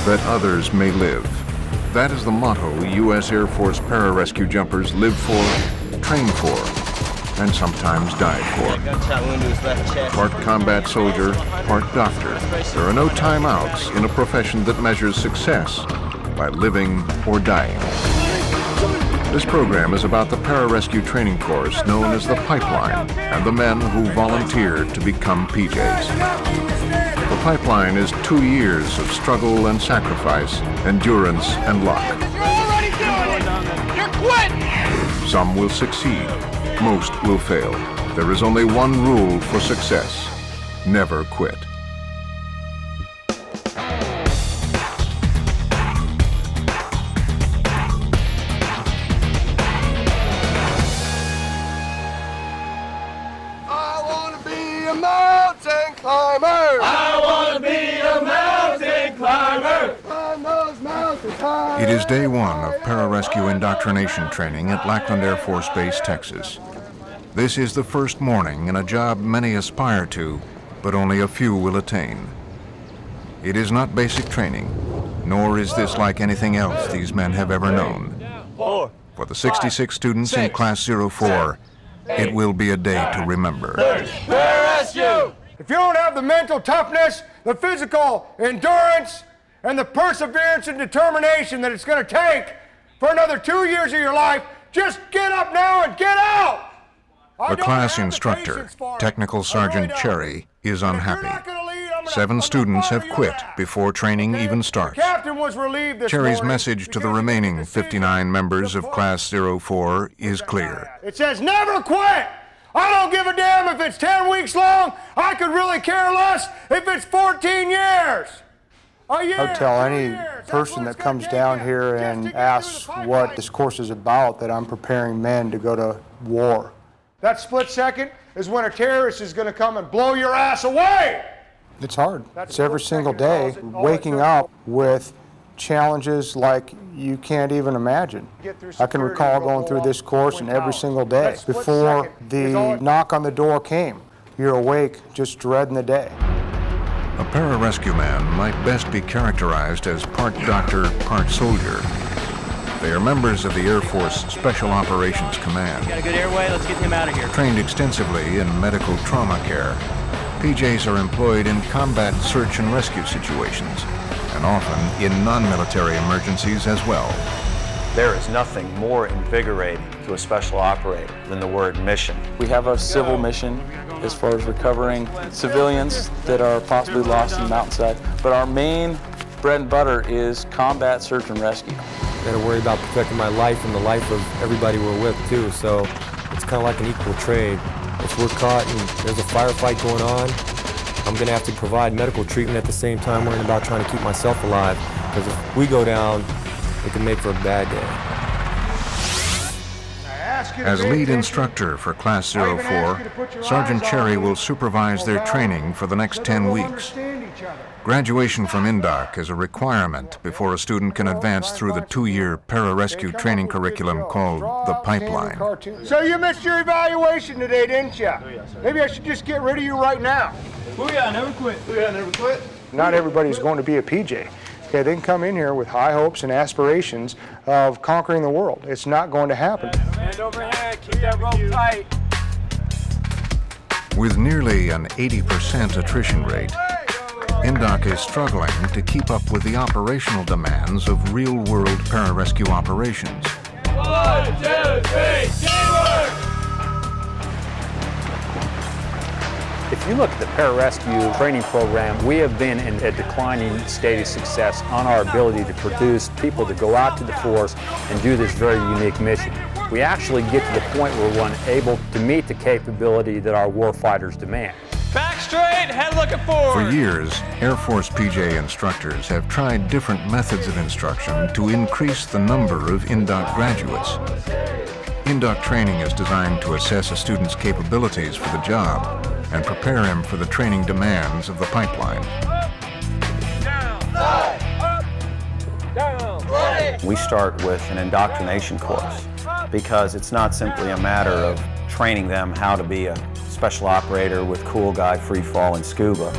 that others may live. That is the motto U.S. Air Force pararescue jumpers live for, train for, and sometimes die for. Part combat soldier, part doctor. There are no timeouts in a profession that measures success by living or dying. This program is about the pararescue training course known as the Pipeline and the men who volunteered to become PJs. The Pipeline is 2 years of struggle and sacrifice, endurance and luck. You're already doing it! You're quitting! Some will succeed, most will fail. There is only one rule for success: never quit. It is day one of pararescue indoctrination training at Lackland Air Force Base, Texas. This is the first morning in a job many aspire to, but only a few will attain. It is not basic training, nor is this like anything else these men have ever known. For the 66 students in Class 04, it will be a day to remember. Pararescue! If you don't have the mental toughness, the physical endurance, and the perseverance and determination that it's going to take for another 2 years of your life, just get up now and get out! The class instructor, Technical Sergeant Cherry, is unhappy. 7 students have quit before training even starts. Cherry's message to the remaining 59 members of Class 04 is clear. It says never quit! I don't give a damn if it's 10 weeks long. I could really care less if it's 14 years. I would tell any person that comes down here and asks what this course is about that I'm preparing men to go to war. That split second is when a terrorist is going to come and blow your ass away. It's hard. It's every single day, waking up with challenges like you can't even imagine. I can recall going through this course and every single day before the knock on the door came. You're awake just dreading the day. A pararescue man might best be characterized as part doctor, part soldier. They are members of the Air Force Special Operations Command. Got a good airway, let's get him out of here. Trained extensively in medical trauma care, PJs are employed in combat search and rescue situations, and often in non-military emergencies as well. There is nothing more invigorating to a special operator than the word mission. We have a civil mission as far as recovering civilians that are possibly lost in the mountainside, but our main bread and butter is combat search and rescue. I gotta worry about protecting my life and the life of everybody we're with too, so it's kind of like an equal trade. If we're caught and there's a firefight going on, I'm gonna have to provide medical treatment at the same time worrying about trying to keep myself alive, because if we go down, it can make for a bad day. As lead instructor for Class 04, Sergeant Cherry will supervise their training for the next 10 weeks. Graduation from INDOC is a requirement before a student can advance through the 2-year pararescue training curriculum called the Pipeline. So you missed your evaluation today, didn't you? Maybe I should just get rid of you right now. Booyah, never quit. Booyah, never quit. Not everybody's going to be a PJ. Okay, they can come in here with high hopes and aspirations of conquering the world. It's not going to happen. Hand over hand, keep that rope tight. With nearly an 80% attrition rate, INDOC is struggling to keep up with the operational demands of real-world pararescue operations. 1, 2, 3, teamwork! If you look at the pararescue training program, we have been in a declining state of success on our ability to produce people to go out to the force and do this very unique mission. We actually get to the point where we're unable to meet the capability that our warfighters demand. Back straight, head looking forward. For years, Air Force PJ instructors have tried different methods of instruction to increase the number of INDOC graduates. INDOC training is designed to assess a student's capabilities for the job and prepare him for the training demands of the Pipeline. We start with an indoctrination course because it's not simply a matter of training them how to be a special special operator with cool guy, free fall, and scuba,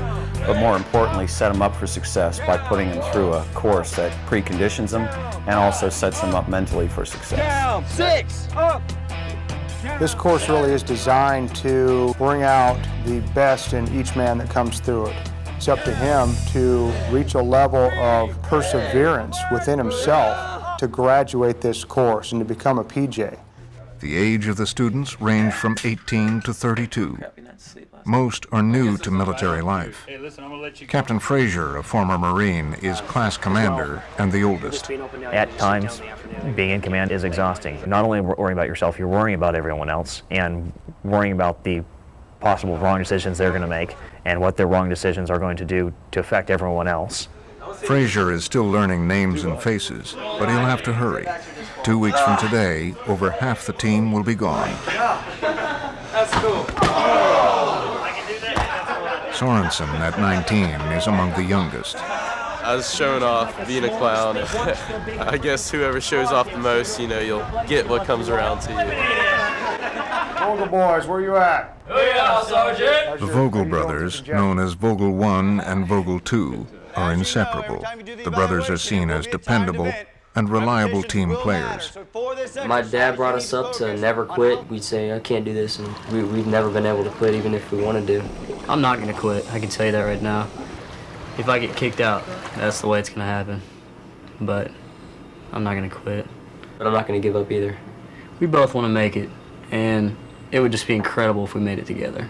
but more importantly, set them up for success by putting them through a course that preconditions them and also sets them up mentally for success. Down, 6, up. This course really is designed to bring out the best in each man that comes through it. It's up to him to reach a level of perseverance within himself to graduate this course and to become a PJ. The age of the students range from 18 to 32. Most are new to military life. Captain Frazier, a former Marine, is class commander and the oldest. At times, being in command is exhausting. Not only worrying about yourself, you're worrying about everyone else and worrying about the possible wrong decisions they're going to make and what their wrong decisions are going to do to affect everyone else. Frazier is still learning names and faces, but he'll have to hurry. 2 weeks from today, over half the team will be gone. That's cool. Sorensen, at 19, is among the youngest. I was showing off, being a clown. I guess whoever shows off the most, you know, you'll get what comes around to you. Vogel boys, where you at? Yeah, Sergeant. The Vogel brothers, known as Vogel 1 and Vogel 2, are inseparable. The brothers are seen as dependable and reliable team players. My dad brought us up to never quit. We'd say, I can't do this, and we've never been able to quit even if we wanted to. I'm not going to quit, I can tell you that right now. If I get kicked out, that's the way it's going to happen. But I'm not going to quit. But I'm not going to give up either. We both want to make it, and it would just be incredible if we made it together.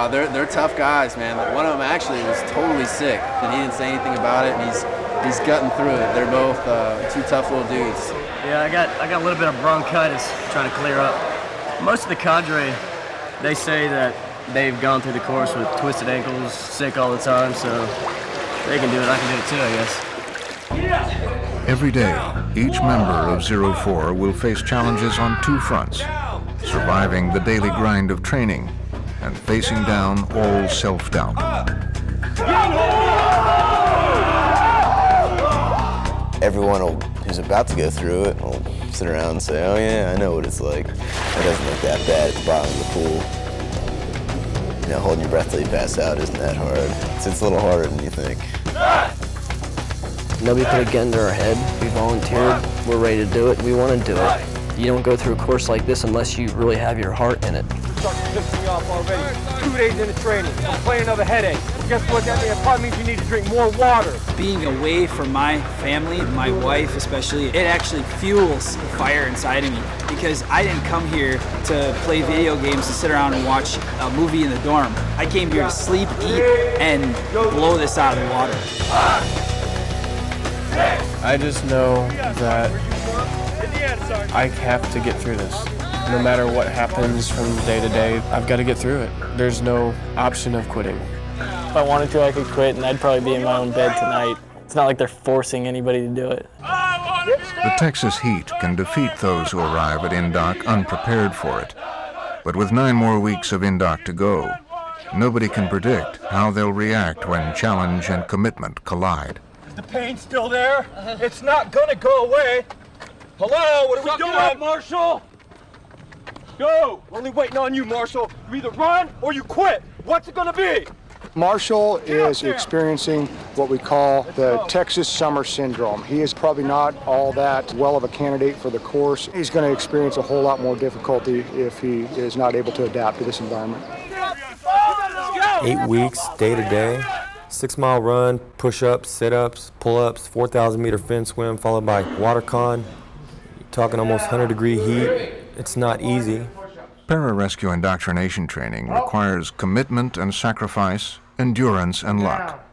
They're tough guys, man. One of them actually was totally sick, and he didn't say anything about it, and he's gutting through it. They're both two tough little dudes. Yeah, I got a little bit of bronchitis trying to clear up. Most of the cadre, they say that they've gone through the course with twisted ankles, sick all the time, so they can do it, I can do it too, I guess. Every day, each member of 04 will face challenges on two fronts: surviving the daily grind of training and facing down all self-doubt. Everyone who's about to go through it will sit around and say, oh yeah, I know what it's like. It doesn't look that bad at the bottom of the pool. You know, holding your breath till you pass out isn't that hard. It's a little harder than you think. Nobody put a gun to our head. We volunteered, we're ready to do it, we want to do it. You don't go through a course like this unless you really have your heart in it. Starting to piss me off already. 2 days into training, I'm complaining of a headache. Guess what that means? It probably means you need to drink more water. Being away from my family, my wife especially, it actually fuels the fire inside of me because I didn't come here to play video games and sit around and watch a movie in the dorm. I came here to sleep, eat, and blow this out of the water. I just know that I have to get through this. No matter what happens from day to day, I've got to get through it. There's no option of quitting. If I wanted to, I could quit, and I'd probably be in my own bed tonight. It's not like they're forcing anybody to do it. The Texas heat can defeat those who arrive at INDOC unprepared for it. But with 9 more weeks of INDOC to go, nobody can predict how they'll react when challenge and commitment collide. Is the pain still there? It's not gonna go away. Hello, what are we doing? Up, Marshall! Go! We're only waiting on you, Marshall. You either run or you quit. What's it gonna be? Marshall is experiencing what we call the Texas summer syndrome. He is probably not all that well of a candidate for the course. He's going to experience a whole lot more difficulty if he is not able to adapt to this environment. 8 weeks, day to day, 6-mile run, push-ups, sit-ups, pull-ups, 4,000-meter fin swim, followed by water con. You're talking almost 100-degree heat. It's not easy. Pararescue indoctrination training requires commitment and sacrifice, endurance and luck.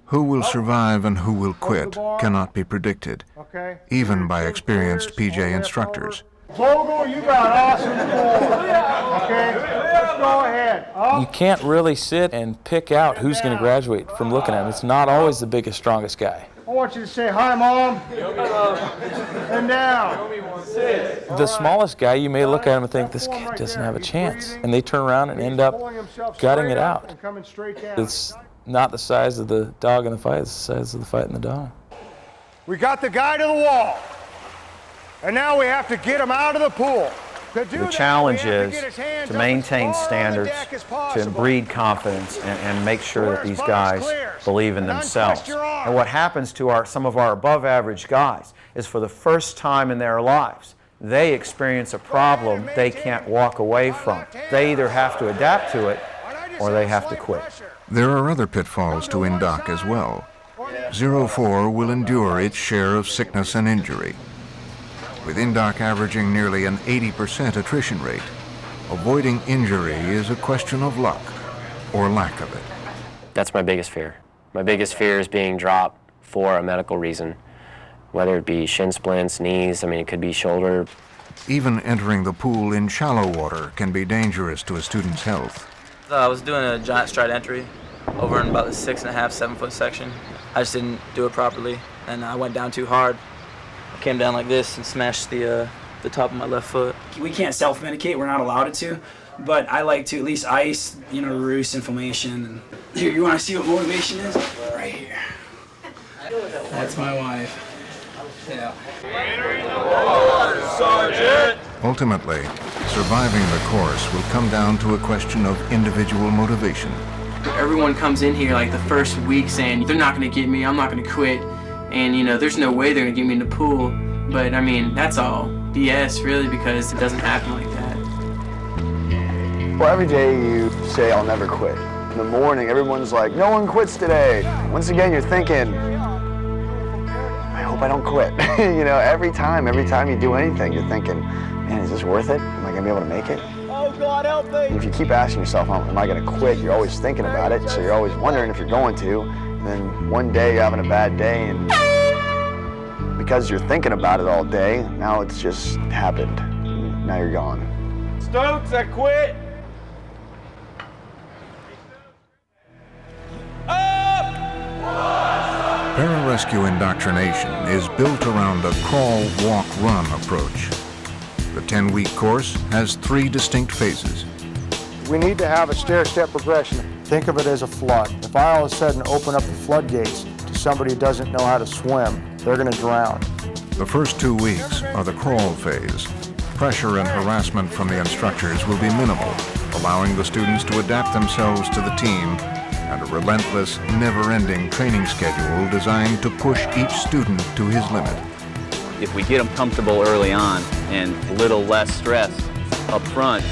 Who will survive and who will quit cannot be predicted, even by experienced PJ instructors. Vogel, you got awesome pull. Okay, let's go ahead. You can't really sit and pick out who's going to graduate from looking at him. It's not always the biggest, strongest guy. I want you to say, hi, Mom. And down. The smallest guy, you may look at him and think, this kid doesn't have a chance. And they turn around and end up gutting it out. It's not the size of the dog in the fight, it's the size of the fight in the dog. We got the guy to the wall. And now we have to get him out of the pool. The challenge is to maintain standards, to breed confidence, and make sure that these guys believe in themselves. And what happens to some of our above-average guys is for the first time in their lives, they experience a problem they can't walk away from. They either have to adapt to it or they have to quit. There are other pitfalls to INDOC as well. 04 will endure its share of sickness and injury. With INDOC averaging nearly an 80% attrition rate, avoiding injury is a question of luck or lack of it. That's my biggest fear. My biggest fear is being dropped for a medical reason, whether it be shin splints, knees, I mean, it could be shoulder. Even entering the pool in shallow water can be dangerous to a student's health. I was doing a giant stride entry over in about the 6.5, 7 foot section. I just didn't do it properly, and I went down too hard. I came down like this and smashed the top of my left foot. We can't self-medicate, we're not allowed to, but I like to at least ice, you know, reduce inflammation. And here, you want to see what motivation is? Right here. That's my wife. Yeah. Ultimately, surviving the course will come down to a question of individual motivation. Everyone comes in here like the first week saying, they're not going to get me, I'm not going to quit. And, you know, there's no way they're going to get me in the pool. But, I mean, that's all BS, really, because it doesn't happen like that. Well, every day you say, I'll never quit. In the morning, everyone's like, no one quits today. Once again, you're thinking, I hope I don't quit. You know, every time you do anything, you're thinking, man, is this worth it? Am I going to be able to make it? Oh, God, help me! And if you keep asking yourself, am I going to quit? You're always thinking about it, so you're always wondering if you're going to. And then one day you're having a bad day, and because you're thinking about it all day, now it's just happened. Now you're gone. Stokes, I quit! Pararescue indoctrination is built around a crawl, walk, run approach. The 10-week course has 3 distinct phases. We need to have a stair-step progression. Think of it as a flood. If I all of a sudden open up the floodgates to somebody who doesn't know how to swim, they're going to drown. The first 2 weeks are the crawl phase. Pressure and harassment from the instructors will be minimal, allowing the students to adapt themselves to the team, and a relentless, never-ending training schedule designed to push each student to his limit. If we get them comfortable early on and a little less stress up front,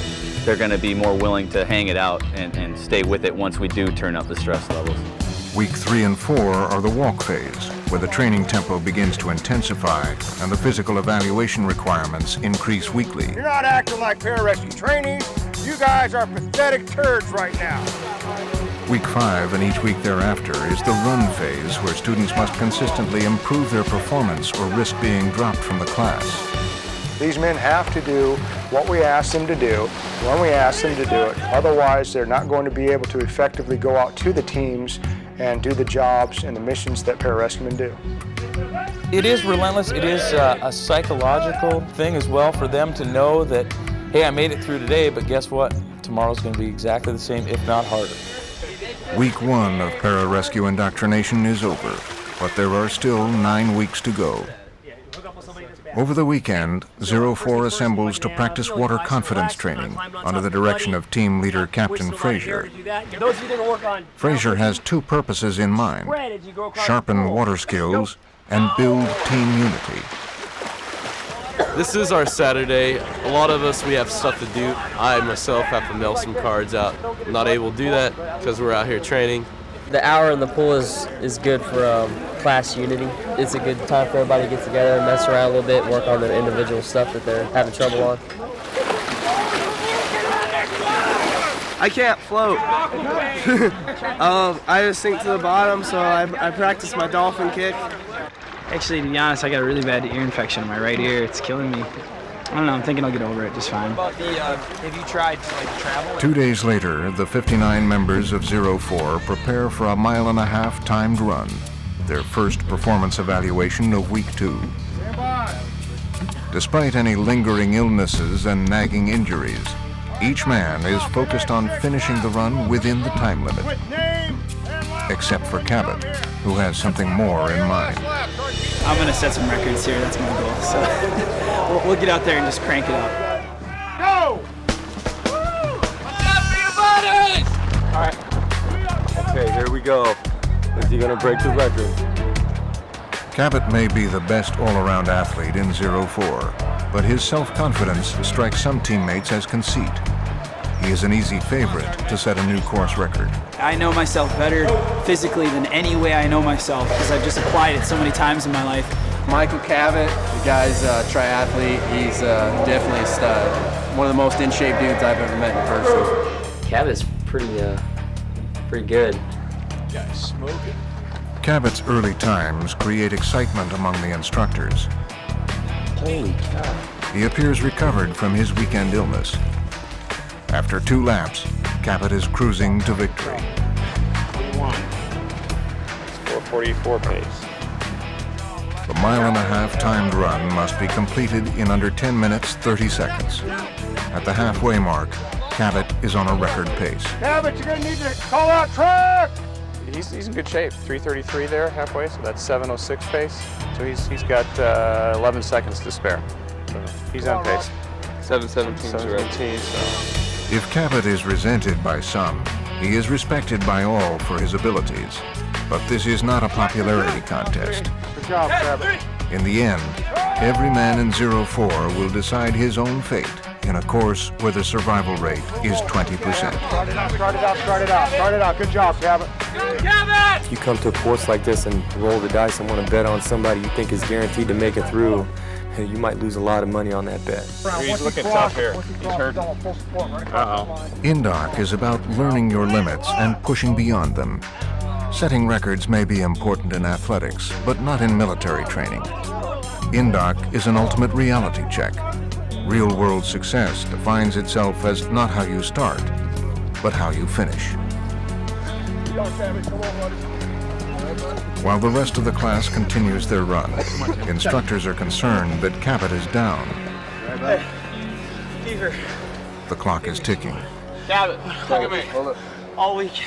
they're going to be more willing to hang it out and stay with it once we do turn up the stress levels. Week 3 and 4 are the walk phase, where the training tempo begins to intensify and the physical evaluation requirements increase weekly. You're not acting like pararescue trainees. You guys are pathetic turds right now. Week 5 and each week thereafter is the run phase, where students must consistently improve their performance or risk being dropped from the class. These men have to do what we ask them to do when we ask them to do it. Otherwise, they're not going to be able to effectively go out to the teams and do the jobs and the missions that pararescuemen do. It is relentless. It is a psychological thing as well for them to know that, hey, I made it through today, but guess what? Tomorrow's going to be exactly the same, if not harder. Week 1 of pararescue indoctrination is over, but there are still 9 weeks to go. Over the weekend, 04 assembles to practice water confidence training under the direction of team leader Captain Frazier. Frazier has 2 purposes in mind: sharpen water skills and build team unity. This is our Saturday. A lot of us, we have stuff to do. I myself have to mail some cards out. I'm not able to do that because we're out here training. The hour in the pool is good for class unity. It's a good time for everybody to get together and mess around a little bit, work on the individual stuff that they're having trouble on. I can't float. I just sink to the bottom, so I practice my dolphin kick. Actually, to be honest, I got a really bad ear infection in my right ear. It's killing me. I don't know, I'm thinking I'll get over it just fine. Have you tried to travel? 2 days later, the 59 members of 04 prepare for a 1.5 mile timed run, their first performance evaluation of week 2. Despite any lingering illnesses and nagging injuries, each man is focused on finishing the run within the time limit, except for Cabot, who has something more in mind. I'm going to set some records here, that's my goal. So we'll get out there and just crank it up. Here we go. Is he going to break the record? Cabot may be the best all-around athlete in 04, but his self-confidence strikes some teammates as conceit. He is an easy favorite to set a new course record. I know myself better physically than any way I know myself because I've just applied it so many times in my life. Michael Cabot, the guy's a triathlete. He's definitely a stud. One of the most in-shape dudes I've ever met in person. Cabot's pretty good. Guy's smoking. Cabot's early times create excitement among the instructors. Holy cow. He appears recovered from his weekend illness. After 2 laps, Cabot is cruising to victory. 4:44 pace. The 1.5-mile timed run must be completed in under 10 minutes, 30 seconds. At the halfway mark, Cabot is on a record pace. Cabot, you're going to need to call out track! He's in good shape. 3:33 there halfway, so that's 7:06 pace. So he's got 11 seconds to spare. So he's on pace. 7:17. So. If Cabot is resented by some, he is respected by all for his abilities. But this is not a popularity contest. Good job, Cabot. In the end, every man in 04 will decide his own fate in a course where the survival rate is 20%. Start it out. Good job, Cabot. If you come to a course like this and roll the dice and want to bet on somebody you think is guaranteed to make it through, you might lose a lot of money on that bet. He's looking tough here. He's hurting. Uh-oh. INDOC is about learning your limits and pushing beyond them. Setting records may be important in athletics, but not in military training. INDOC is an ultimate reality check. Real-world success defines itself as not how you start, but how you finish. While the rest of the class continues their run, instructors are concerned that Cabot is down. Hey, fever. The clock is ticking. Cabot, look at me. All week.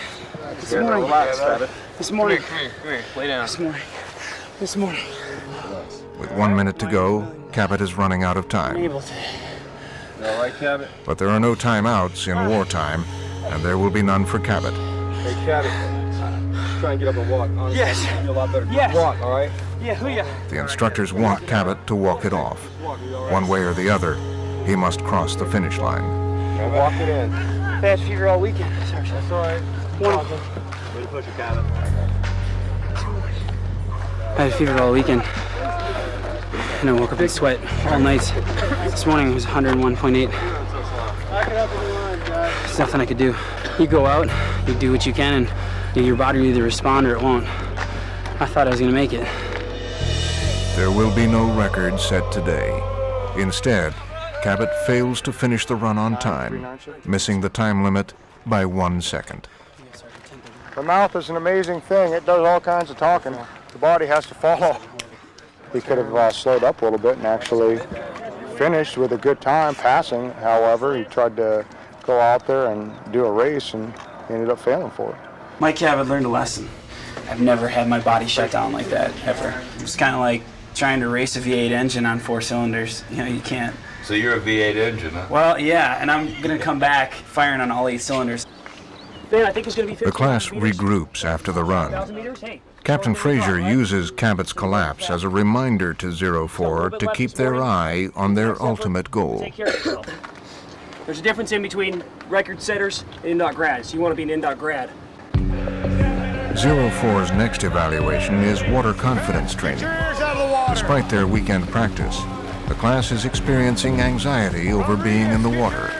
This morning. This morning. Come here. Lay down. This morning. With 1 minute to go, Cabot is running out of time. Able to. All right, Cabot? But there are no timeouts in wartime, and there will be none for Cabot. Hey, Cabot, try and get up and walk. Honestly, Yes. you'll feel a lot better. Yes. Walk, all right? Yeah, hoo-yah. The instructors want Cabot to walk it off. One way or the other, he must cross the finish line. Now walk it in. Bad fever all weekend. Sorry. That's all right. Way to push it, Cabot. I had fever all weekend. And I woke up in sweat all night. This morning it was 101.8. There's nothing I could do. You go out, you do what you can, and your body will either respond or it won't. I thought I was gonna make it. There will be no record set today. Instead, Cabot fails to finish the run on time, missing the time limit by 1 second. The mouth is an amazing thing. It does all kinds of talking. The body has to follow. He could have slowed up a little bit and actually finished with a good time passing. However, he tried to go out there and do a race and he ended up failing for it. Mike Cabot learned a lesson. I've never had my body shut down like that, ever. It was kind of like trying to race a V8 engine on 4 cylinders. You know, you can't. So you're a V8 engine, huh? Well, yeah, and I'm going to come back firing on all 8 cylinders. Man, I think it's going to be The class regroups after the run. Captain Frazier uses Cabot's collapse as a reminder to 04 to keep their eye on their ultimate goal. Take care of yourself. There's a difference in between record setters and INDOC grads. You want to be an INDOC grad. 04's next evaluation is water confidence training. Despite their weekend practice, the class is experiencing anxiety over being in the water.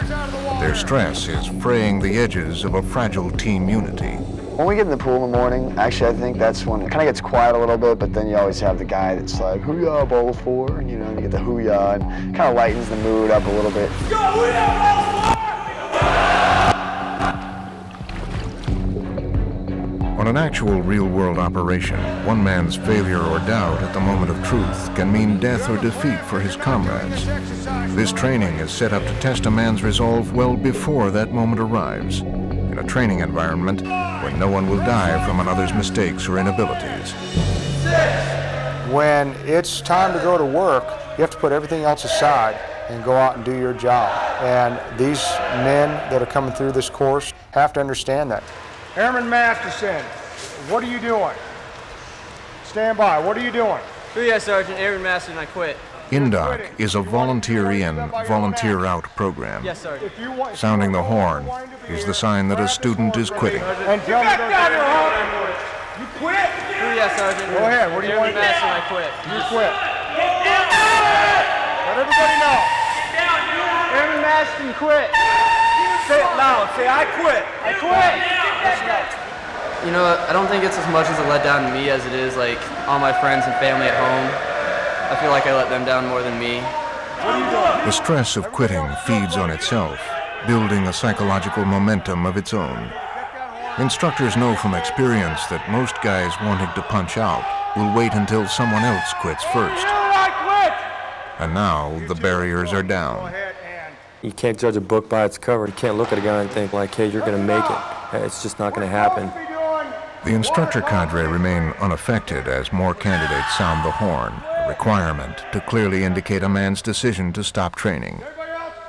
Their stress is fraying the edges of a fragile team unity. When we get in the pool in the morning, actually I think that's when it kind of gets quiet a little bit, but then you always have the guy that's like, hoo-yah, bowl 4, you know, and you get the hoo-yah, and kind of lightens the mood up a little bit. On an actual real-world operation, one man's failure or doubt at the moment of truth can mean death or defeat for his comrades. This training is set up to test a man's resolve well before that moment arrives, in a training environment where no one will die from another's mistakes or inabilities. When it's time to go to work, you have to put everything else aside and go out and do your job. And these men that are coming through this course have to understand that. Airman Masterson, What are you doing? Stand by. What are you doing? Yes, Sergeant. Airman Master, and I quit. INDOC is a volunteer-in, volunteer-out program. Yes, Sergeant. Sounding the horn is the sign that a student is quitting. And tell me you quit? Yes, Sergeant. Go ahead. What do you want to do? Master, and I quit. You quit. Let everybody know. Airman Master, and quit. Say it loud. Say, I quit. I quit. You know, I don't think it's as much as a letdown to me as it is like all my friends and family at home. I feel like I let them down more than me. The stress of quitting feeds on itself, building a psychological momentum of its own. Instructors know from experience that most guys wanting to punch out will wait until someone else quits first. And now the barriers are down. You can't judge a book by its cover. You can't look at a guy and think like, hey, you're going to make it. It's just not going to happen. The instructor cadre remain unaffected as more candidates sound the horn, a requirement to clearly indicate a man's decision to stop training.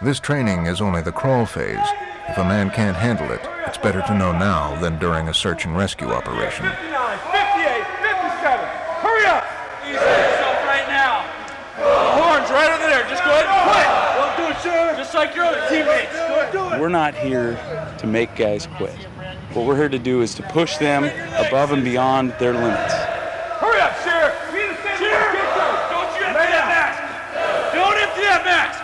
This training is only the crawl phase. If a man can't handle it, it's better to know now than during a search and rescue operation. 58, 57, hurry up! Easy yourself right now. Horns right over there, just go ahead and quit! Don't do it, sir! Just like your other teammates. We're not here to make guys quit. What we're here to do is to push them above and beyond their limits. Hurry up, Sheriff! Sheriff! Don't you empty that mask! Don't empty that mask!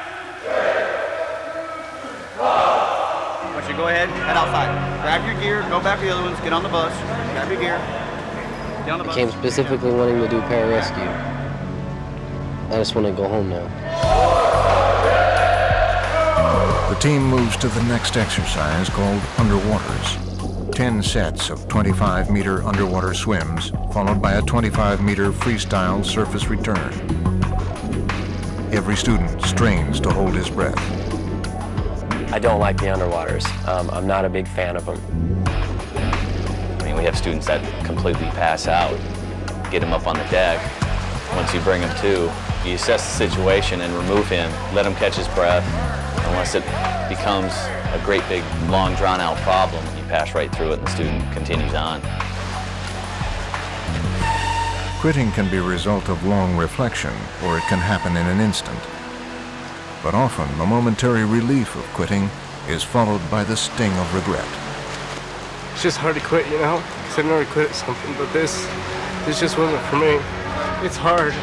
I want you to go ahead, head outside. Grab your gear, go back to the other ones, get on the bus, grab your gear, get on the bus. I came specifically wanting to do pararescue. I just want to go home now. The team moves to the next exercise called Underwaters. 10 sets of 25-meter underwater swims, followed by a 25-meter freestyle surface return. Every student strains to hold his breath. I don't like the underwaters. I'm not a big fan of them. I mean, we have students that completely pass out, get him up on the deck. Once you bring him to, you assess the situation and remove him, let him catch his breath. Unless it becomes a great big, long, drawn-out problem, you pass right through it and the student continues on. Quitting can be a result of long reflection, or it can happen in an instant. But often, the momentary relief of quitting is followed by the sting of regret. It's just hard to quit, you know, because I've never quit at something, but this just wasn't for me. It's hard,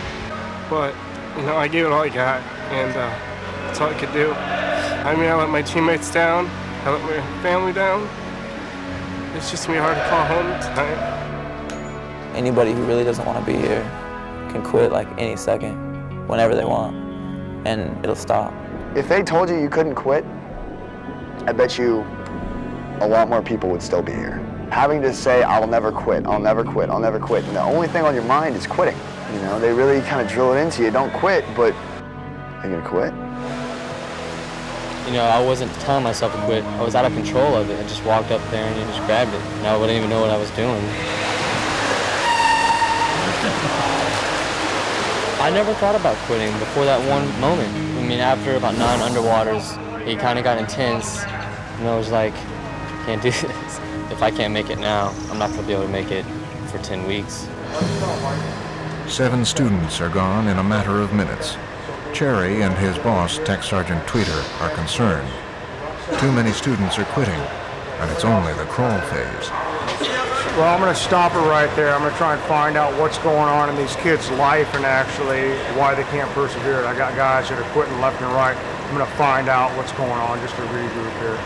but, you know, I gave it all I got, and that's all I could do. I mean, I let my teammates down, I let my family down. It's just gonna be hard to call home tonight. Anybody who really doesn't want to be here can quit like any second, whenever they want, and it'll stop. If they told you you couldn't quit, I bet you a lot more people would still be here. Having to say, I'll never quit, I'll never quit, I'll never quit, and the only thing on your mind is quitting. You know, they really kind of drill it into you, don't quit, but are you gonna quit? You know, I wasn't telling myself to quit. I was out of control of it. I just walked up there and just grabbed it. And I wouldn't even know what I was doing. I never thought about quitting before that one moment. I mean, after about 9 underwaters, it kind of got intense. And I was like, I can't do this. If I can't make it now, I'm not going to be able to make it for 10 weeks. 7 students are gone in a matter of minutes. Cherry and his boss, Tech Sergeant Tweeter, are concerned. Too many students are quitting, and it's only the crawl phase. Well, I'm going to stop it right there. I'm going to try and find out what's going on in these kids' life and actually why they can't persevere. I got guys that are quitting left and right. I'm going to find out what's going on just to regroup here.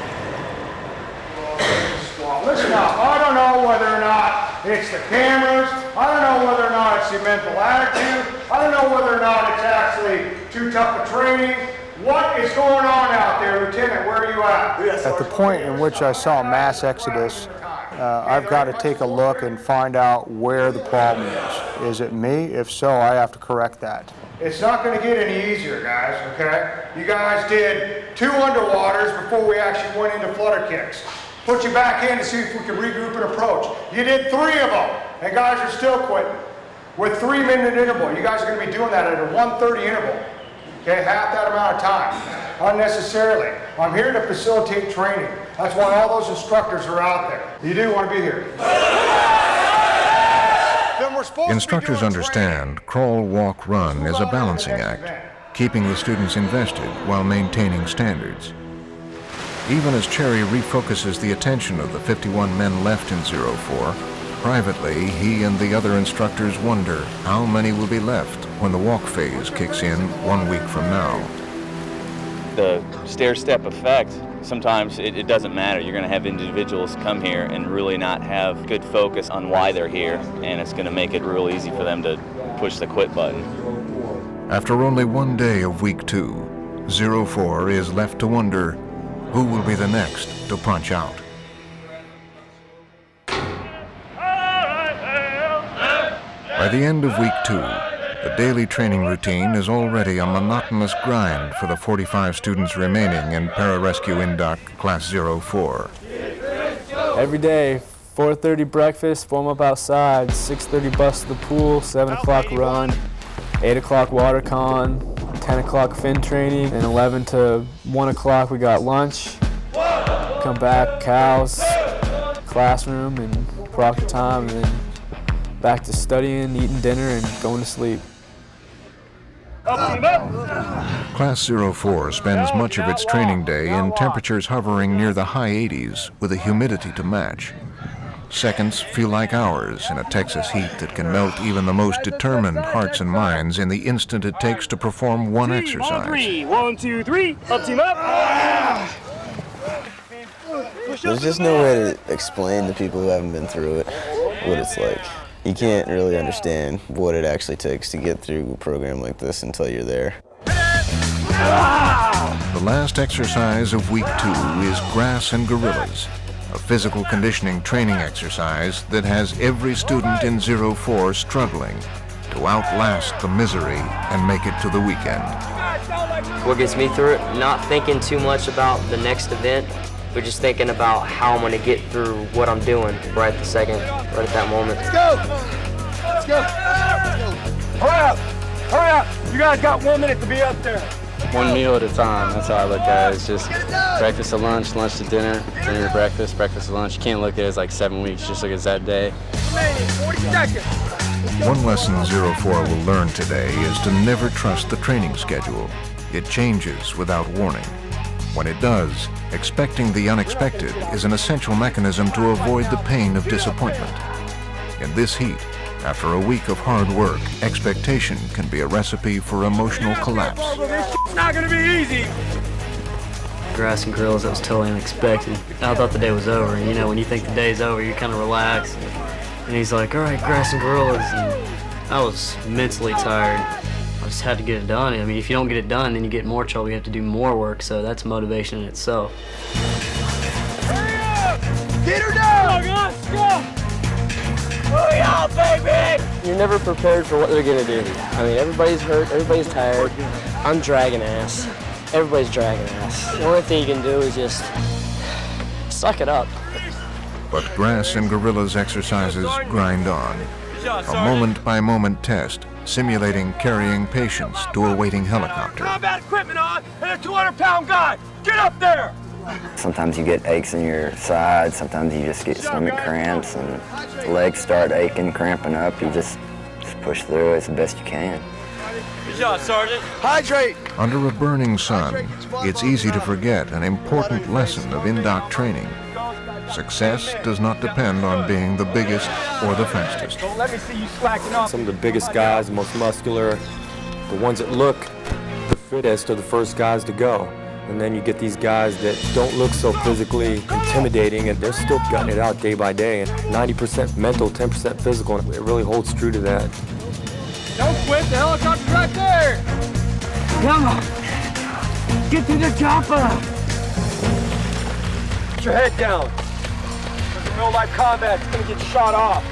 Listen up, I don't know whether or not it's the cameras, I don't know whether or not it's the mental attitude, I don't know whether or not it's actually too tough of training. What is going on out there, Lieutenant? Where are you at? At the point in which I saw mass exodus, I've got to take a look and find out where the problem is. Is it me? If so, I have to correct that. It's not going to get any easier, guys, okay? You guys did 2 underwaters before we actually went into flutter kicks. Put you back in to see if we can regroup and approach. You did 3 of them, and guys are still quitting. With 3-minute interval, you guys are going to be doing that at a 1:30 interval. Okay, half that amount of time, unnecessarily. I'm here to facilitate training. That's why all those instructors are out there. You do want to be here. we're supposed to be Instructors doing understand crawl, walk, run is a balancing act, keeping the students invested while maintaining standards. Even as Cherry refocuses the attention of the 51 men left in 04, privately, he and the other instructors wonder how many will be left when the walk phase kicks in 1 week from now. The stair-step effect, sometimes it doesn't matter. You're going to have individuals come here and really not have good focus on why they're here, and it's going to make it real easy for them to push the quit button. After only 1 day of week 2, 04 is left to wonder who will be the next to punch out. By the end of week 2, the daily training routine is already a monotonous grind for the 45 students remaining in Pararescue Indoc Class 04. Every day, 4:30 breakfast, warm up outside, 6:30 bus to the pool, 7 o'clock run, 8 o'clock water con, 10 o'clock fin training, and 11 to 1 o'clock we got lunch. Come back, cows, classroom, and proctor time, and then back to studying, eating dinner, and going to sleep. Class 04 spends much of its training day in temperatures hovering near the high 80s with a humidity to match. Seconds feel like hours in a Texas heat that can melt even the most determined hearts and minds in the instant it takes to perform one exercise. 1, 2, 3, up team up. There's just no way to explain to people who haven't been through it what it's like. You can't really understand what it actually takes to get through a program like this until you're there. The last exercise of week 2 is Grass and Gorillas, a physical conditioning training exercise that has every student in 04 struggling to outlast the misery and make it to the weekend. What gets me through it, not thinking too much about the next event, but just thinking about how I'm going to get through what I'm doing right at the second, right at that moment. Let's go! Let's go! Hurry up! Hurry up! You guys got 1 minute to be up there. One meal at a time, that's how I look at it. It's just breakfast to lunch, lunch to dinner, dinner to breakfast, breakfast to lunch. You can't look at it as like 7 weeks, just look at it as that day. 40 seconds. One lesson 04 will learn today is to never trust the training schedule. It changes without warning. When it does, expecting the unexpected is an essential mechanism to avoid the pain of disappointment. In this heat, after a week of hard work, expectation can be a recipe for emotional collapse. It's not gonna be easy. Grass and Gorillas, that was totally unexpected. I thought the day was over, and you know, when you think the day's over, you kind of relax. And he's like, all right, Grass and Gorillas. And I was mentally tired. I just had to get it done. I mean, if you don't get it done, then you get in more trouble. You have to do more work, so that's motivation in itself. Get her down! Go, guys, go! Hurry up, baby! You're never prepared for what they're gonna do. I mean, everybody's hurt, everybody's tired. I'm dragging ass. Everybody's dragging ass. The only thing you can do is just suck it up. But Grass and Gorillas exercises grind on. A moment-by-moment test, simulating carrying patients to a waiting helicopter. Combat equipment on and a 200-pound guy! Get up there! Sometimes you get aches in your sides, sometimes you just get stomach cramps and the legs start aching, cramping up. You just push through it as best you can. Good job, Sergeant. Hydrate! Under a burning sun, it's easy to forget an important lesson of indoc training. Success does not depend on being the biggest or the fastest. Don't let me see you slacking off. Some of the biggest guys, the most muscular, the ones that look the fittest are the first guys to go. And then you get these guys that don't look so physically intimidating, and they're still gutting it out day by day. And 90% mental, 10% physical, and it really holds true to that. Don't quit, the helicopter's right there! Come on! Get to the chopper! Put your head down. There's a real-life combat, it's gonna get shot off.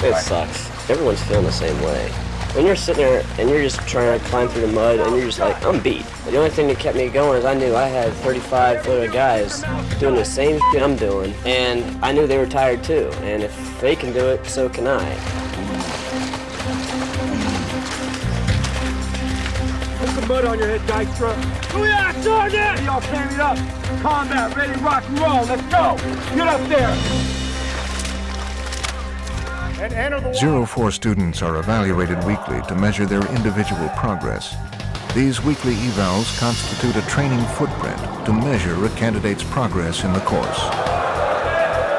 It sucks. Everyone's feeling the same way. When you're sitting there and you're just trying to climb through the mud and you're just like, I'm beat. The only thing that kept me going is I knew I had 35-foot guys doing the same shit I'm doing, and I knew they were tired too. And if they can do it, so can I. Put some mud on your head, Dykstra. Booyah, Sergeant! Y'all stand it up. Combat, ready, rock and roll. Let's go. Get up there. and enter the water. 04 students are evaluated weekly to measure their individual progress. These weekly evals constitute a training footprint to measure a candidate's progress in the course.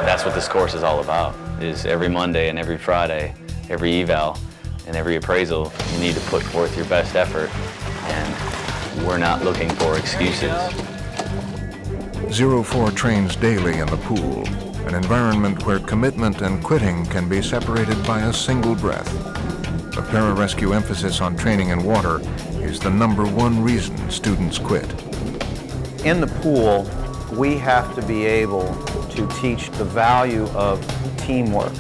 That's what this course is all about, is every Monday and every Friday, every eval and every appraisal, you need to put forth your best effort, and we're not looking for excuses. 04 trains daily in the pool, an environment where commitment and quitting can be separated by a single breath. The pararescue emphasis on training in water is the #1 reason students quit. In the pool, we have to be able to teach the value of teamwork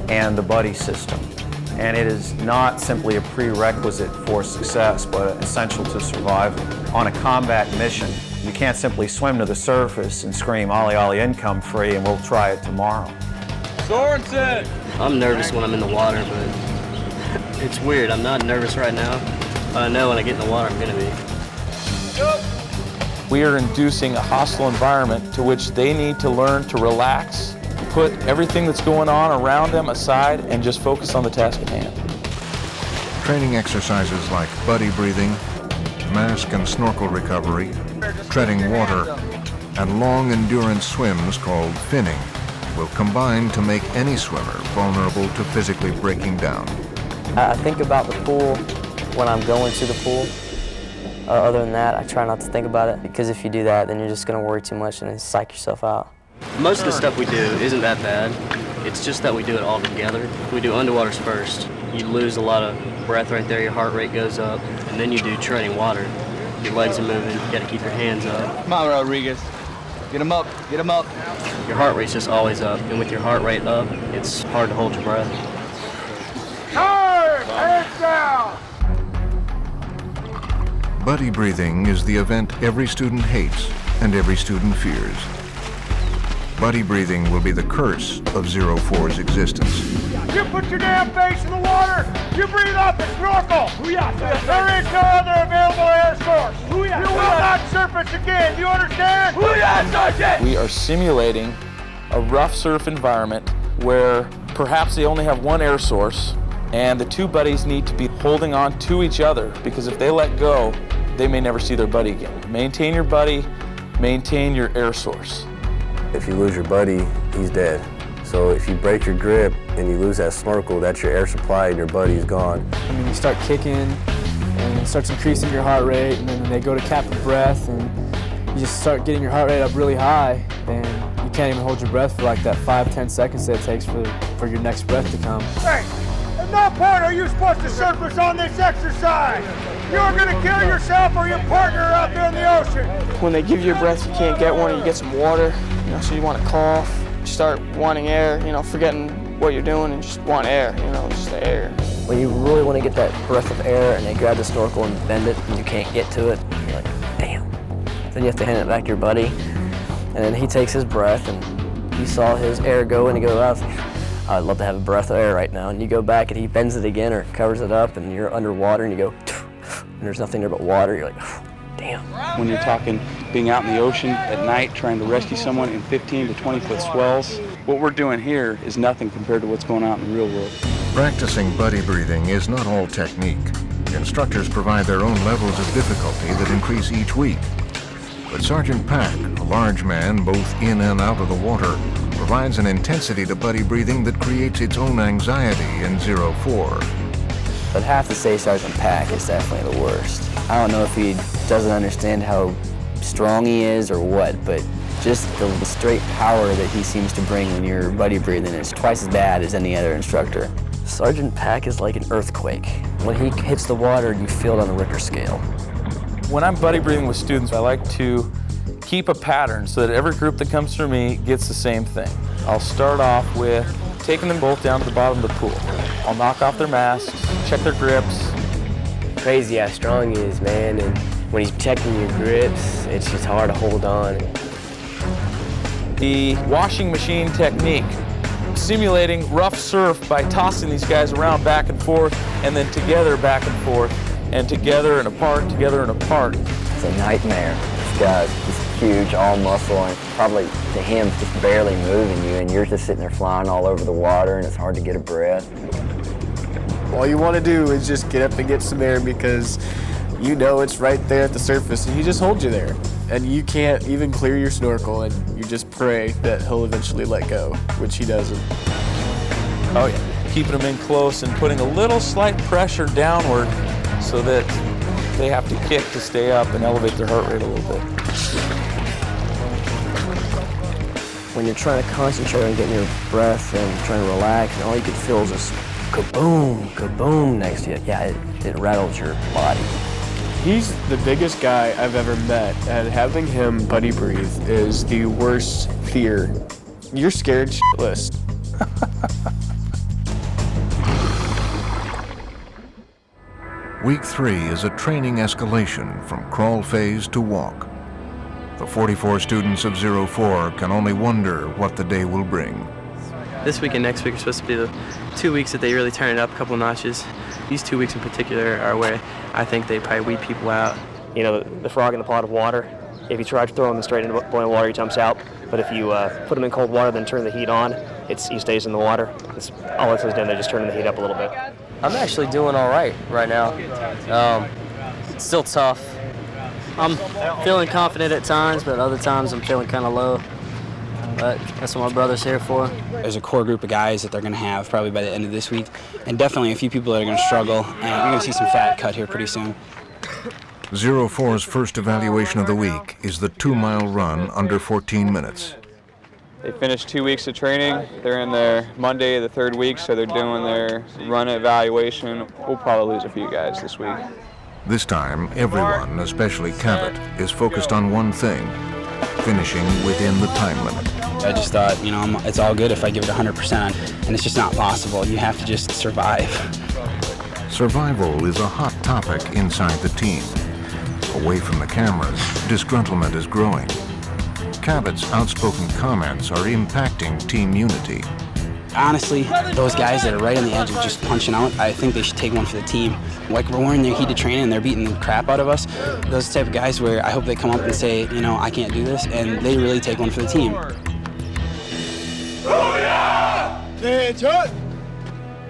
and the buddy system. And it is not simply a prerequisite for success, but essential to survival. On a combat mission, you can't simply swim to the surface and scream, "Ollie, Ollie, income free," and we'll try it tomorrow. Sorensen! I'm nervous when I'm in the water, but it's weird. I'm not nervous right now, but I know when I get in the water, I'm gonna be. We are inducing a hostile environment to which they need to learn to relax, put everything that's going on around them aside, and just focus on the task at hand. Training exercises like buddy breathing, mask and snorkel recovery, treading water, and long endurance swims called finning will combine to make any swimmer vulnerable to physically breaking down. I think about the pool when I'm going to the pool. Other than that, I try not to think about it, because if you do that, then you're just going to worry too much and then psych yourself out. Most of the stuff we do isn't that bad. It's just that we do it all together. We do underwaters first. You lose a lot of breath right there, your heart rate goes up, and then you do treading water. Your legs are moving, you got to keep your hands up. Come on, Rodriguez. Get him up, get him up. Your heart rate's just always up, and with your heart rate up, it's hard to hold your breath. Time! Hands down! Buddy breathing is the event every student hates and every student fears. Buddy breathing will be the curse of 04's existence. You put your damn face in the water, you breathe off the snorkel. There is no other available air source. You will not surface again, do you understand? We are simulating a rough surf environment where perhaps they only have one air source, and the two buddies need to be holding on to each other, because if they let go, they may never see their buddy again. Maintain your buddy, maintain your air source. If you lose your buddy, he's dead. So if you break your grip and you lose that snorkel, that's your air supply and your buddy's gone. I mean, you start kicking and it starts increasing your heart rate, and then they go to cap the breath, and you just start getting your heart rate up really high, and you can't even hold your breath for like that 5-10 seconds that it takes for your next breath to come. Hey, at no point are you supposed to surface on this exercise. You're gonna kill yourself or your partner out there in the ocean. When they give you a breath, you can't get one, you get some water, so you want to cough. You start wanting air, forgetting what you're doing and just want air, just the air. When you really want to get that breath of air and they grab the snorkel and bend it and you can't get to it, you're like, damn. Then you have to hand it back to your buddy, and then he takes his breath, and you saw his air go and he goes, I'd love to have a breath of air right now. And you go back and he bends it again or covers it up, and you're underwater and you go, and there's nothing there but water. You're like, damn. When you're talking being out in the ocean at night trying to rescue someone in 15 to 20 foot swells, what we're doing here is nothing compared to what's going on in the real world. Practicing buddy breathing is not all technique. Instructors provide their own levels of difficulty that increase each week. But Sergeant Pack, a large man both in and out of the water, provides an intensity to buddy breathing that creates its own anxiety in 04. I'd have to say Sergeant Pack is definitely the worst. I don't know if he doesn't understand how strong he is or what, but just the straight power that he seems to bring when you're buddy breathing is twice as bad as any other instructor. Sergeant Pack is like an earthquake. When he hits the water, you feel it on the Richter scale. When I'm buddy breathing with students, I like to keep a pattern so that every group that comes through me gets the same thing. I'll start off with taking them both down to the bottom of the pool. I'll knock off their masks, check their grips. Crazy how strong he is, man, and when he's checking your grips, it's just hard to hold on. The washing machine technique, simulating rough surf by tossing these guys around back and forth, and then together back and forth, and together and apart, together and apart. It's a nightmare. This guy's huge, all muscle, and probably to him just barely moving you, and you're just sitting there flying all over the water, and it's hard to get a breath. All you want to do is just get up and get some air because you know it's right there at the surface, and he just holds you there. And you can't even clear your snorkel, and you just pray that he'll eventually let go, which he doesn't. Oh yeah, keeping them in close and putting a little slight pressure downward so that they have to kick to stay up and elevate their heart rate a little bit. When you're trying to concentrate on getting your breath and trying to relax, and all you can feel is this kaboom, kaboom next to you. Yeah, it rattles your body. He's the biggest guy I've ever met, and having him buddy breathe is the worst fear. You're scared shitless. Week 3 is a training escalation from crawl phase to walk. The 44 students of 04 can only wonder what the day will bring. This week and next week are supposed to be the 2 weeks that they really turn it up a couple notches. These 2 weeks in particular are where I think they probably weed people out. You know, the frog in the pot of water, if you try to throw him straight into boiling water, he jumps out. But if you put him in cold water, then turn the heat on, he stays in the water. All it's done, they're just turning the heat up a little bit. I'm actually doing all right now. It's still tough. I'm feeling confident at times, but other times I'm feeling kind of low. But that's what my brother's here for. There's a core group of guys that they're going to have probably by the end of this week, and definitely a few people that are going to struggle, and you're going to see some fat cut here pretty soon. 04's first evaluation of the week is the 2-mile run under 14 minutes. They finished 2 weeks of training. They're in their Monday, the 3rd week, so they're doing their run evaluation. We'll probably lose a few guys this week. This time, everyone, especially Cabot, is focused on one thing: finishing within the time limit. I just thought, you know, it's all good if I give it 100%, and it's just not possible. You have to just survive. Survival is a hot topic inside the team. Away from the cameras, disgruntlement is growing. Cabot's outspoken comments are impacting team unity. Honestly, those guys that are right on the edge of just punching out, I think they should take one for the team. Like, we're in their heated training and they're beating the crap out of us. Those type of guys where I hope they come up and say, you know, I can't do this, and they really take one for the team.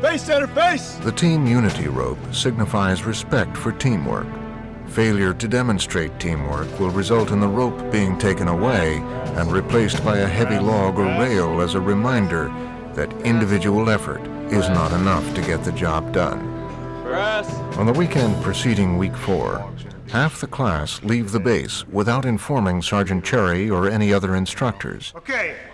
Face center face! The team unity rope signifies respect for teamwork. Failure to demonstrate teamwork will result in the rope being taken away and replaced by a heavy log or rail as a reminder that individual effort is not enough to get the job done. On the weekend preceding week 4, half the class leave the base without informing Sergeant Cherry or any other instructors.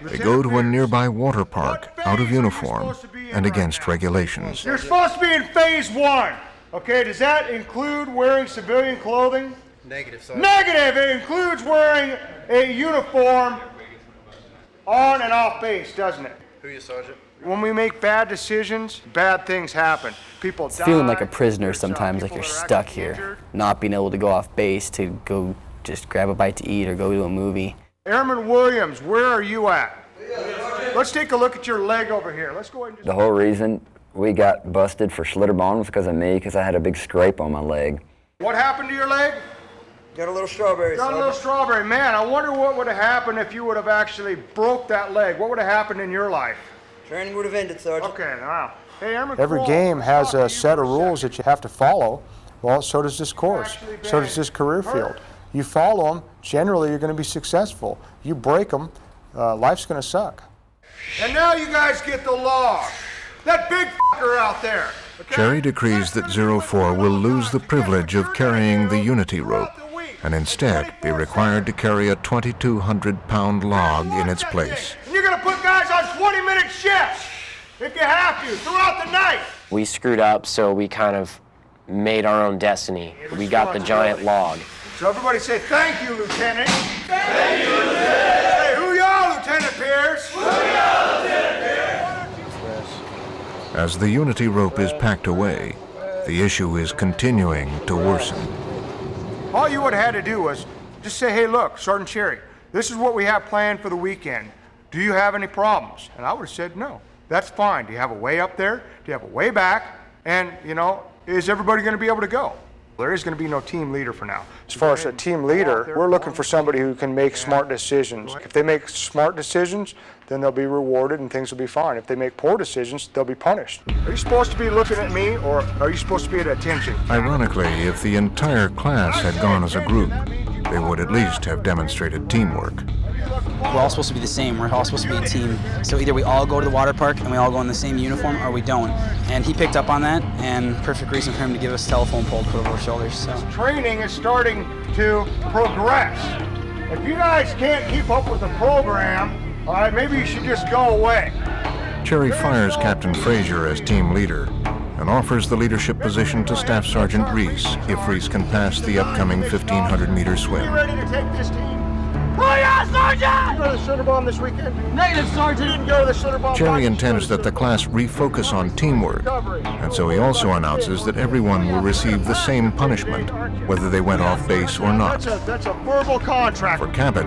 They go to a nearby water park out of uniform and against regulations. You're supposed to be in phase 1. Okay, does that include wearing civilian clothing? Negative, Sergeant. Negative! It includes wearing a uniform on and off base, doesn't it? Who are you, Sergeant? When we make bad decisions, bad things happen. People It's die. feeling like a prisoner sometimes, like you're stuck here, not being able to go off base to go just grab a bite to eat or go to a movie. Airman Williams, where are you at? Let's take a look at your leg over here. Let's go ahead and The whole reason we got busted for Schlitterbahn was because of me, because I had a big scrape on my leg. What happened to your leg? Got a little strawberry, Got a little strawberry. Man, I wonder what would have happened if you would have actually broke that leg. What would have happened in your life? Training would have ended, Sergeant. Okay, wow. Hey, Airman Every Kroll, game has a set of rules that you have to follow. Well, so does this course. So does this career field. You follow them, generally you're going to be successful. You break them, life's going to suck. And now you guys get the log. That big fucker out there. Cherry decrees that 04 will lose the privilege of carrying the unity rope and instead be required to carry a 2,200-pound log in its place. And you're going to put guys on 20-minute shifts if you have to throughout the night. We screwed up, so we kind of made our own destiny. We got the giant log. So everybody say, thank you, Lieutenant. Thank you, Lieutenant. Say, hoo-yah, Lieutenant Pierce. Hoo-yah, Lieutenant Pierce. As the unity rope is packed away, the issue is continuing to worsen. All you would have had to do was just say, hey, look, Sergeant Cherry, this is what we have planned for the weekend. Do you have any problems? And I would have said, no, that's fine. Do you have a way up there? Do you have a way back? And, you know, is everybody going to be able to go? There is going to be no team leader for now. As far as a team leader, we're looking for somebody who can make smart decisions. If they make smart decisions, then they'll be rewarded and things will be fine. If they make poor decisions, they'll be punished. Are you supposed to be looking at me, or are you supposed to be at attention? Ironically, if the entire class had gone as a group, they would at least have demonstrated teamwork. We're all supposed to be the same. We're all supposed to be a team. So either we all go to the water park and we all go in the same uniform, or we don't. And he picked up on that, and perfect reason for him to give us a telephone pole to put over our shoulders. So training is starting to progress. If you guys can't keep up with the program, all right, maybe you should just go away. Cherry fires Captain Frazier as team leader and offers the leadership position to Staff Sergeant Reese if Reese can pass the upcoming 1,500-meter swim. You ready to take this team? Oh yeah, Sergeant! You go to the Center Bomb this weekend? Negative, Sergeant. You didn't go to the Center Bomb. Cherry intends that the class refocus on teamwork, and so he also announces that everyone will receive the same punishment, whether they went off base or not. That's a verbal contract. For Cabot,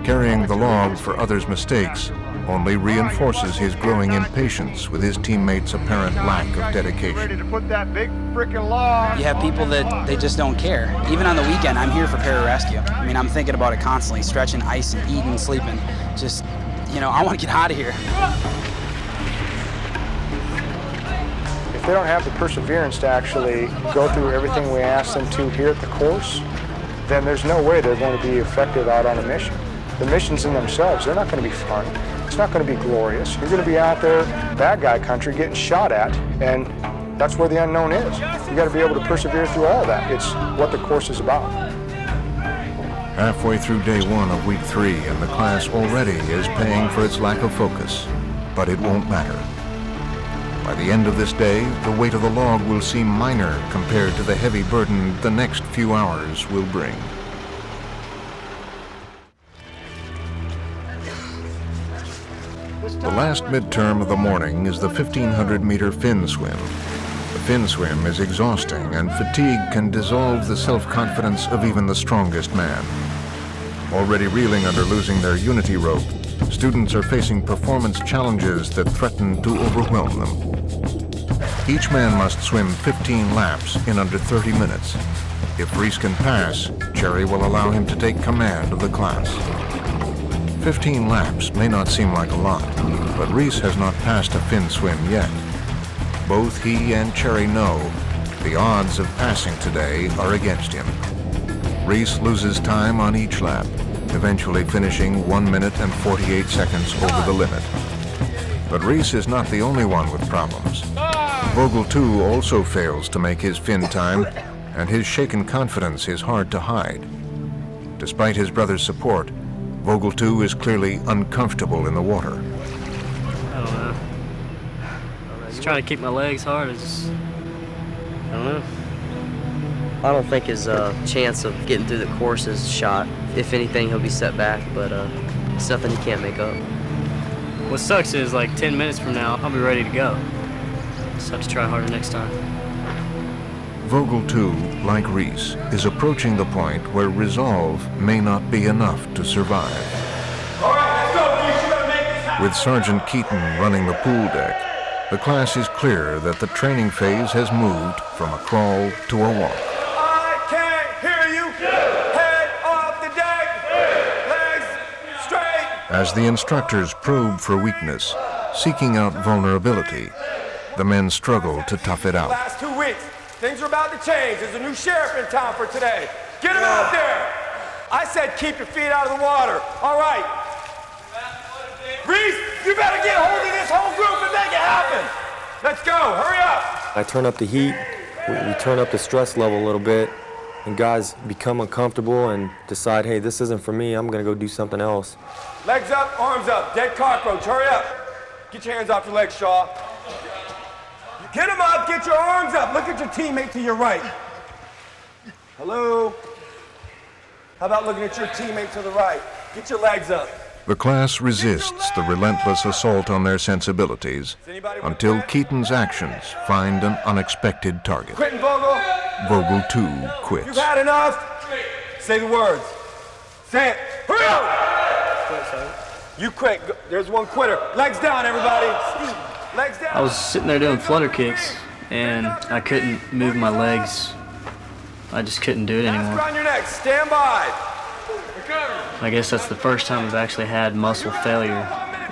carrying the log for others' mistakes only reinforces his growing impatience with his teammates' apparent lack of dedication. Ready to put that big frickin' log. you have people that they just don't care. Even on the weekend, I'm here for pararescue. I mean, I'm thinking about it constantly, stretching, icing, eating, sleeping. Just, you know, I want to get out of here. If they don't have the perseverance to actually go through everything we ask them to here at the course, then there's no way they're going to be effective out on a mission. The missions in themselves, they're not going to be fun. It's not going to be glorious. You're going to be out there, bad guy country, getting shot at, and that's where the unknown is. You got to be able to persevere through all that. It's what the course is about. Halfway through day one of week 3, and the class already is paying for its lack of focus, but it won't matter. By the end of this day, the weight of the log will seem minor compared to the heavy burden the next few hours will bring. The last midterm of the morning is the 1,500-meter fin swim. The fin swim is exhausting, and fatigue can dissolve the self-confidence of even the strongest man. Already reeling under losing their unity rope, students are facing performance challenges that threaten to overwhelm them. Each man must swim 15 laps in under 30 minutes. If Reese can pass, Cherry will allow him to take command of the class. 15 laps may not seem like a lot, but Reese has not passed a fin swim yet. Both he and Cherry know the odds of passing today are against him. Reese loses time on each lap, eventually finishing 1 minute and 48 seconds over the limit. But Reese is not the only one with problems. Vogel, too, also fails to make his fin time, and his shaken confidence is hard to hide. Despite his brother's support, Vogel, too, is clearly uncomfortable in the water. I don't know. Just trying to keep my legs hard. I don't know. I don't think his chance of getting through the course is shot. If anything, he'll be set back, but it's nothing he can't make up. What sucks is like 10 minutes from now, I'll be ready to go. Just have to try harder next time. Vogel, too, like Reese, is approaching the point where resolve may not be enough to survive. All right, let's go, Reese. You gotta make this happen. With Sergeant Keaton running the pool deck, the class is clear that the training phase has moved from a crawl to a walk. I can't hear you. Head off the deck. Legs straight. As the instructors probe for weakness, seeking out vulnerability, the men struggle to tough it out. Last 2 weeks, things are about to change. There's a new sheriff in town for today. Get him out there. I said keep your feet out of the water. All right. Reese, you better get hold of this whole group and make it happen. Let's go. Hurry up. I turn up the heat. We turn up the stress level a little bit, and guys become uncomfortable and decide, hey, this isn't for me. I'm going to go do something else. Legs up, arms up. Dead cockroach. Hurry up. Get your hands off your legs, Shaw. Get them up, get your arms up. Look at your teammate to your right. Hello? How about looking at your teammate to the right? Get your legs up. The class resists the relentless assault on their sensibilities until Keaton's actions find an unexpected target. Quitting, Vogel? Vogel, too, quits. You've had enough? Say the words. Say it. Hurry up! You quit. There's one quitter. Legs down, everybody. Legs down. I was sitting there doing flutter kicks, and I couldn't move my legs I just couldn't do it anymore. Mask around your neck, stand by. I guess that's the first time I've actually had muscle failure,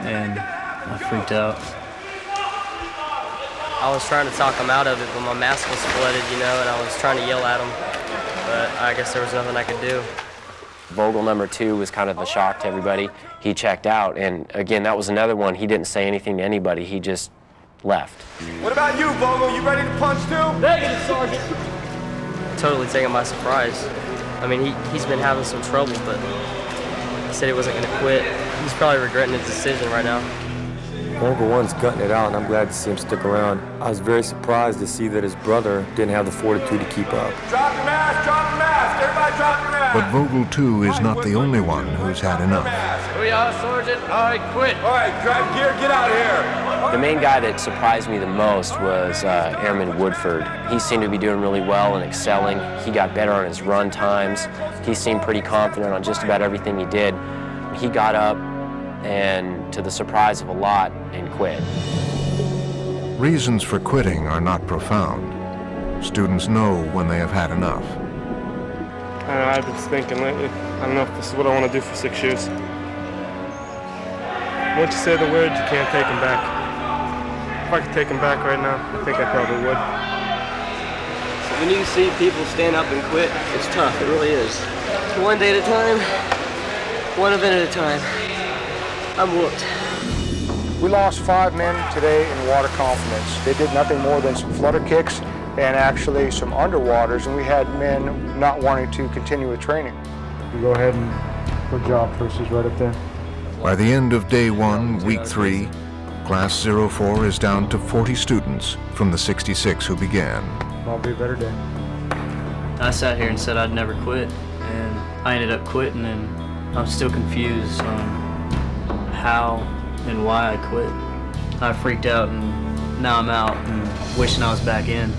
and I freaked out. I was trying to talk him out of it, but my mask was flooded, you know, and I was trying to yell at him, but I guess there was nothing I could do. Vogel number 2 was kind of a shock to everybody. He checked out, and again, that was another one. He didn't say anything to anybody. He just left. What about you, Vogel? You ready to punch too? Negative, Sergeant. Totally taken by surprise. I mean, he's been having some trouble, but he said he wasn't going to quit. He's probably regretting his decision right now. Vogel 1's gutting it out, and I'm glad to see him stick around. I was very surprised to see that his brother didn't have the fortitude to keep up. Drop your mask, drop your mask. Everybody drop your mask. But Vogel 2 is not the only one who's had enough. Here we are, Sergeant. I quit. All right, grab gear, get out of here. The main guy that surprised me the most was Airman Woodford. He seemed to be doing really well and excelling. He got better on his run times. He seemed pretty confident on just about everything he did. He got up and, to the surprise of a lot, and quit. Reasons for quitting are not profound. Students know when they have had enough. I've been thinking lately, I don't know if this is what I want to do for 6 years. Once you say the words, you can't take them back. If I could take them back right now, I think I probably would. So when you see people stand up and quit, it's tough, it really is. One day at a time, one event at a time. I'm whooped. We lost 5 men today in water confidence. They did nothing more than some flutter kicks and actually some underwaters, and we had men not wanting to continue with training. You go ahead and put job purses right up there. By the end of day 1, week 3, Class 04 is down to 40 students from the 66 who began. That'll be a better day. I sat here and said I'd never quit, and I ended up quitting, and I'm still confused on how and why I quit. I freaked out, and now I'm out and wishing I was back in.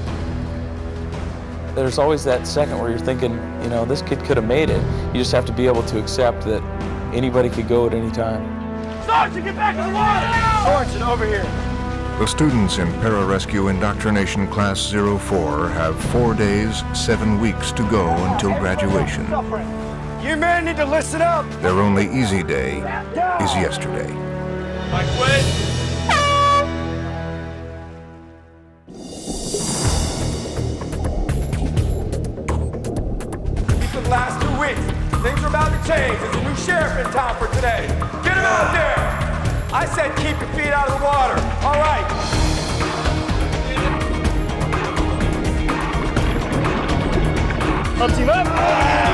There's always that second where you're thinking, you know, this kid could have made it. You just have to be able to accept that anybody could go at any time. Sergeant, get back in the water! Sergeant, over here. The students in Pararescue Indoctrination Class 04 have 4 days, 7 weeks to go until graduation. You men need to listen up. Their only easy day is yesterday. I quit. These are the last 2 weeks. Things are about to change. There's a new sheriff in town for today. Get him out there. I said keep your feet out of the water. All right. Up, team up.